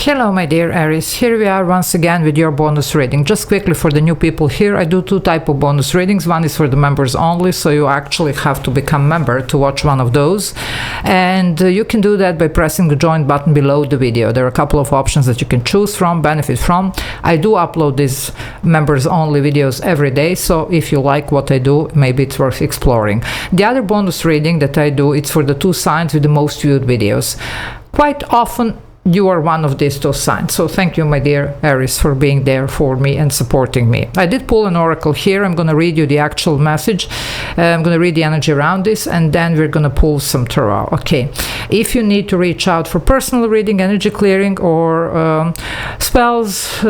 Hello my dear Aries, here we are once again with your bonus reading. Just quickly for the new people here, I do two types of bonus readings. One is for the members only, so you actually have to become member to watch one of those, and you can do that by pressing the join button below the video. There are a couple of options that you can choose from, benefit from. I do upload these members only videos every day, so if you like what I do, maybe it's worth exploring. The other bonus reading that I do, it's for the two signs with the most viewed videos. Quite often you are one of these two signs, so thank you my dear Aries for being there for me and supporting me. I did pull an oracle here. I'm going to read you the actual message. I'm going to read the energy around this, and then we're going to pull some tarot. Okay, if you need to reach out for personal reading, energy clearing, or spells,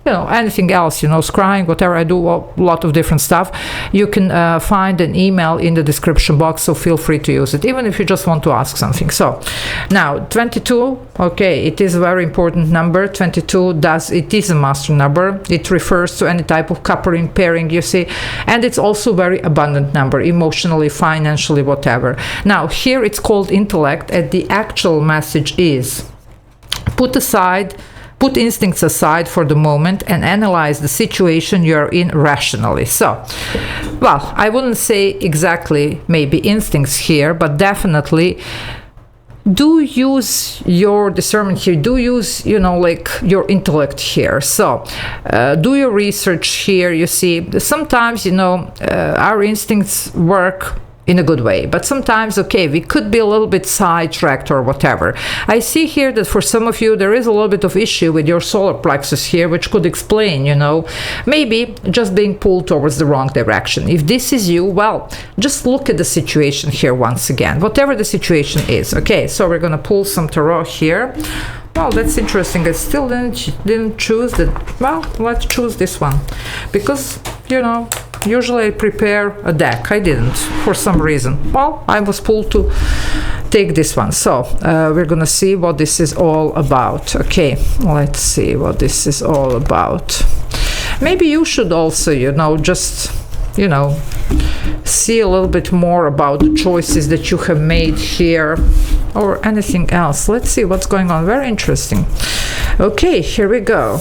anything else, scrying, whatever, I do a lot of different stuff. You can find an email in the description box, so feel free to use it, even if you just want to ask something. So now 22, okay, it is a very important number. 22 it is a master number. It refers to any type of coupling, pairing, you see, and it's also very abundant number, emotionally, financially, whatever. Now here it's called intellect, and the actual message is put instincts aside for the moment and analyze the situation you're in rationally. So, well, I wouldn't say exactly maybe instincts here, but definitely do use your discernment here, do use, your intellect here. So, do your research here. You see, sometimes, our instincts work in a good way, but sometimes, okay, we could be a little bit sidetracked or whatever. I see here that for some of you there is a little bit of issue with your solar plexus here, which could explain, maybe just being pulled towards the wrong direction. If this is you, well, just look at the situation here once again, whatever the situation is. Okay, so we're gonna pull some tarot here. Well, that's interesting. I still didn't choose that. Well, let's choose this one, because usually I prepare a deck. I didn't, for some reason. Well, I was pulled to take this one. So we're gonna see what this is all about. Okay, let's see what this is all about. Maybe you should also, just see a little bit more about the choices that you have made here, or anything else. Let's see what's going on. Very interesting. Okay, here we go.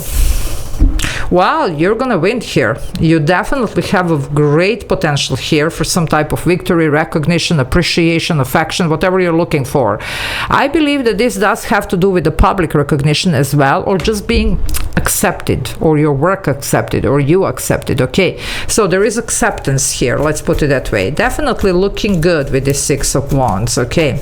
Wow, you're gonna win here. You definitely have a great potential here for some type of victory, recognition, appreciation, affection, whatever you're looking for. I believe that this does have to do with the public recognition as well, or just being accepted, or your work accepted, or you accepted. Okay, so there is acceptance here, let's put it that way. Definitely looking good with this Six of Wands. Okay.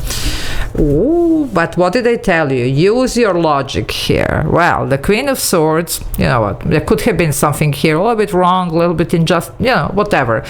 Ooh, but what did I tell you? Use your logic here. Well, the Queen of Swords, you know what, there could have been something here a little bit wrong, a little bit unjust, whatever.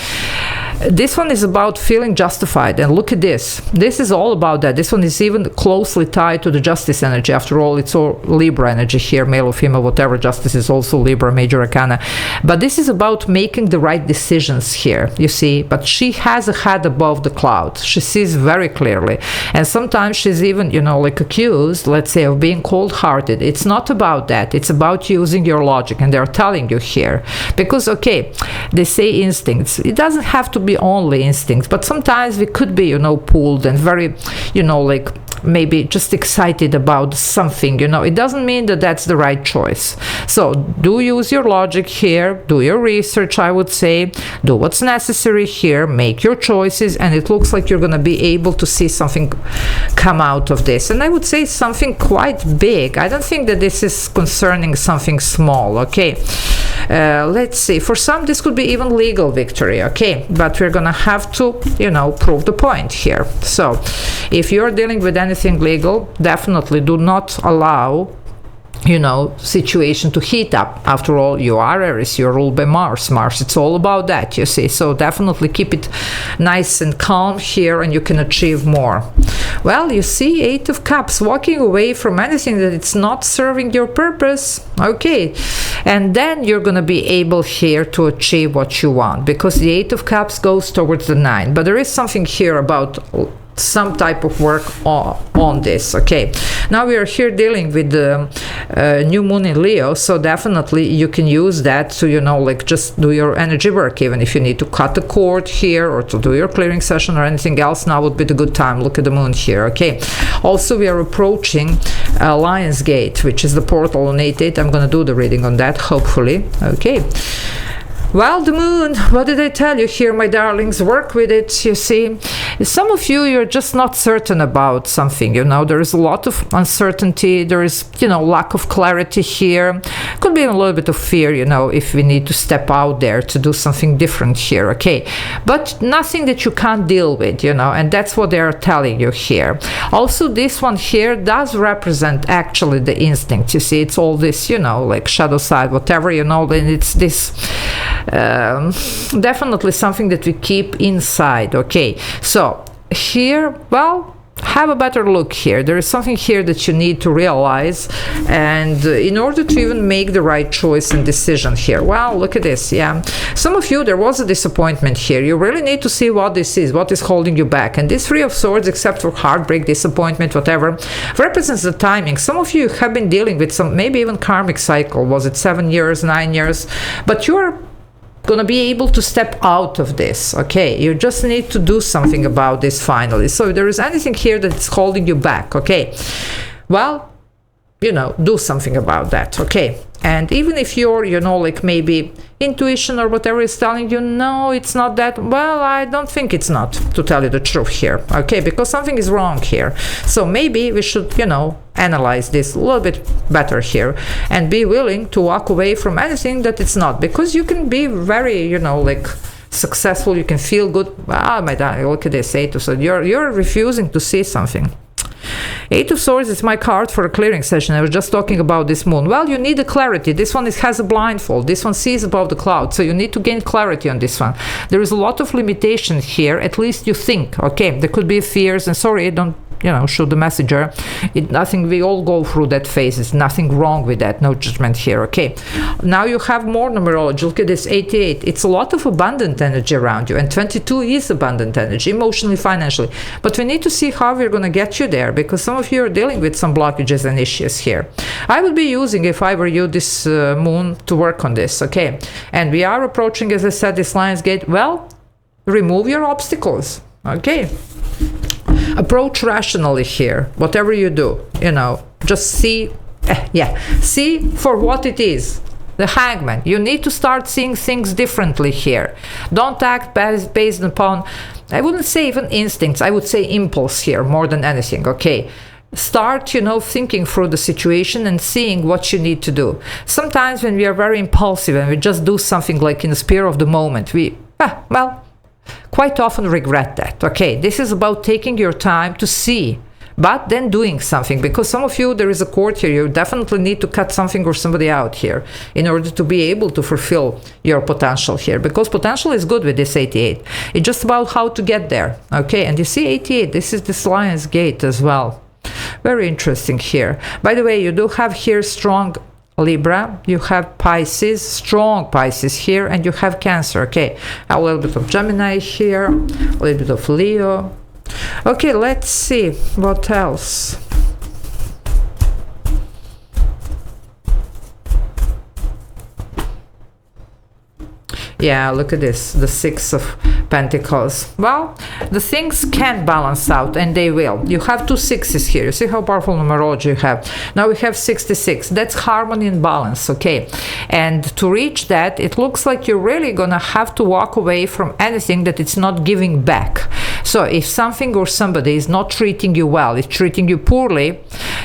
This one is about feeling justified, and look at this. This is all about that. This one is even closely tied to the justice energy. After all, it's all Libra energy here, male or female, whatever. Justice is also Libra, major arcana. But this is about making the right decisions here, you see. But she has a head above the clouds. She sees very clearly. And sometimes she's even, accused, let's say, of being cold-hearted. It's not about that. It's about using your logic, and they're telling you here. Because, okay, they say instincts. It doesn't have to be only instincts, but sometimes we could be, pulled and very, maybe just excited about something, it doesn't mean that that's the right choice. So do use your logic here, do your research, I would say, do what's necessary here, make your choices, and it looks like you're going to be able to see something come out of this. And I would say something quite big. I don't think that this is concerning something small. Okay, let's see, for some this could be even legal victory. Okay, but we're gonna have to prove the point here. So if you're dealing with anything legal, definitely do not allow situation to heat up. After all, you are Aries, you're ruled by Mars. It's all about that, you see. So definitely keep it nice and calm here, and you can achieve more. Well, you see, Eight of Cups, walking away from anything that it's not serving your purpose. Okay, and then you're gonna be able here to achieve what you want, because the Eight of Cups goes towards the Nine. But there is something here about some type of work on this. Okay, now we are here dealing with the new moon in Leo, so definitely you can use that to, you know, like just do your energy work. Even if you need to cut a cord here or to do your clearing session or anything else, now would be the good time. Look at the moon here. Okay, also we are approaching Lion's Gate, which is the portal on 8/8. I'm gonna do the reading on that, hopefully. Okay, well, the moon, what did I tell you here, my darlings? Work with it, you see. Some of you, you're just not certain about something, you know. There is a lot of uncertainty. There is, you know, lack of clarity here. Could be a little bit of fear, you know, if we need to step out there to do something different here, okay? But nothing that you can't deal with, you know, and that's what they are telling you here. Also, this one here does represent actually the instinct. You see, it's all this, you know, like shadow side, whatever, you know, then it's this... definitely something that we keep inside. Okay, so here, well, have a better look here. There is something here that you need to realize, and in order to even make the right choice and decision here. Well, look at this. Yeah, some of you, there was a disappointment here. You really need to see what this is, what is holding you back. And this Three of Swords, except for heartbreak, disappointment, whatever, represents the timing. Some of you have been dealing with some, maybe even karmic cycle. Was it 7 years, 9 years? But you're gonna be able to step out of this. Okay, you just need to do something about this finally. So if there is anything here that's holding you back, okay, well, you know, do something about that. Okay, and even if you're, you know, like maybe intuition or whatever is telling you, no, it's not that, well, I don't think it's not, to tell you the truth here. Okay, because something is wrong here. So maybe we should, you know, analyze this a little bit better here and be willing to walk away from anything that it's not, because you can be very, you know, like successful, you can feel good. Ah, my darling, look at this 8 of Swords. You're refusing to see something. 8 of Swords is my card for a clearing session. I was just talking about this moon. Well, you need a clarity. This one has a blindfold. This one sees above the clouds. So you need to gain clarity on this one. There is a lot of limitation here. At least you think. Okay, there could be fears. And sorry, don't, you know, shoot the messenger. Nothing, we all go through that phase. It's nothing wrong with that. No judgment here. Okay, now you have more numerology. Look at this 88. It's a lot of abundant energy around you, and 22 is abundant energy, emotionally, financially. But we need to see how we're going to get you there, because some of you are dealing with some blockages and issues here. I would be using, if I were you, this moon to work on this. Okay, and we are approaching, as I said, this Lion's Gate. Well, remove your obstacles. Okay, approach rationally here. Whatever you do, you know, just see, see for what it is. The Hangman. You need to start seeing things differently here. Don't act based upon, I wouldn't say even instincts, I would say impulse here more than anything. Okay, start, you know, thinking through the situation and seeing what you need to do. Sometimes when we are very impulsive and we just do something like in the spur of the moment, we, well, quite often regret that. Okay, this is about taking your time to see, but then doing something, because some of you, there is a cord here. You definitely need to cut something or somebody out here in order to be able to fulfill your potential here, because potential is good with this 88. It's just about how to get there. Okay, and you see 88, this is this Lion's Gate as well. Very interesting here. By the way, you do have here strong Libra, you have Pisces, strong Pisces here, and you have Cancer. Okay, a little bit of Gemini here, a little bit of Leo. Okay, let's see what else. Yeah, look at this, the Six of Pentacles. Well, the things can balance out, and they will. You have 2 sixes here. You see how powerful numerology you have. Now we have 66. That's harmony and balance, okay? And to reach that, it looks like you're really gonna have to walk away from anything that it's not giving back. So if something or somebody is not treating you well, is treating you poorly,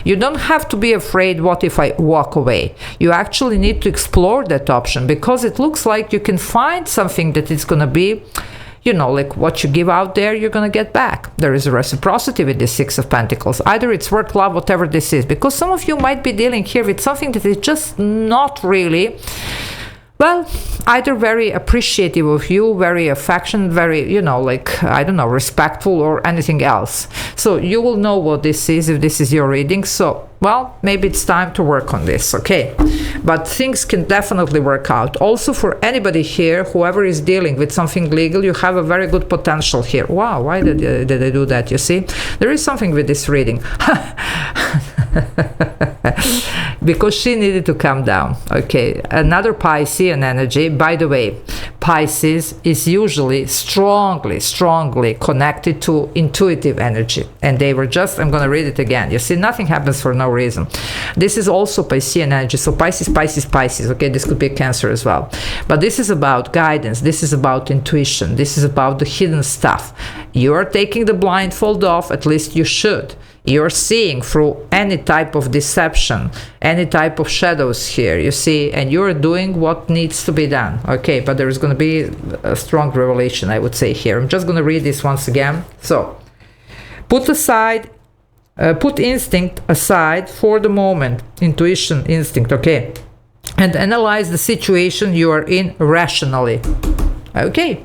you don't have to be afraid, what if I walk away? You actually need to explore that option, because it looks like you can find something that is going to be, you know, like what you give out there, you're going to get back. There is a reciprocity with the Six of Pentacles. Either it's work, love, whatever this is, because some of you might be dealing here with something that is just not really Well, either very appreciative of you, very affectionate, very, you know, like, I don't know, respectful or anything else. So you will know what this is if this is your reading. So, well, maybe it's time to work on this, okay? But things can definitely work out. Also, for anybody here, whoever is dealing with something legal, you have a very good potential here. Wow, why did I do that? You see, there is something with this reading. Because she needed to calm down. Okay, another Piscean energy. By the way, Pisces is usually strongly connected to intuitive energy. And they were just, I'm going to read it again. You see, nothing happens for no reason. This is also Piscean energy. So Pisces. Okay, this could be Cancer as well. But this is about guidance. This is about intuition. This is about the hidden stuff. You are taking the blindfold off, at least you should. You're seeing through any type of deception, any type of shadows here, you see, and you're doing what needs to be done. Okay, but there's going to be a strong revelation, I would say, here. I'm just going to read this once again. So, put instinct aside for the moment, intuition, instinct, okay, and analyze the situation you are in rationally. Okay,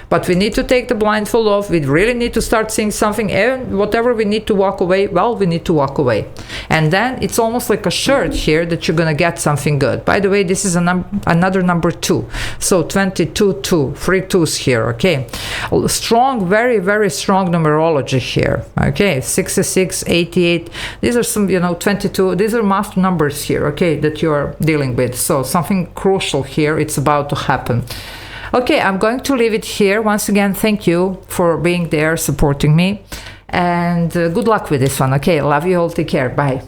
but we need to take the blindfold off. We really need to start seeing something, and whatever we need to walk away, well, we need to walk away. And then it's almost like a shirt here that you're gonna get something good. By the way, this is another number 2, so 22, 3 2s here. Okay, strong, very strong numerology here. Okay, 66, 88, these are some, you know, 22, these are master numbers here, okay, that you're dealing with. So something crucial here, it's about to happen. Okay, I'm going to leave it here. Once again, thank you for being there, supporting me. And good luck with this one. Okay, love you all. Take care. Bye.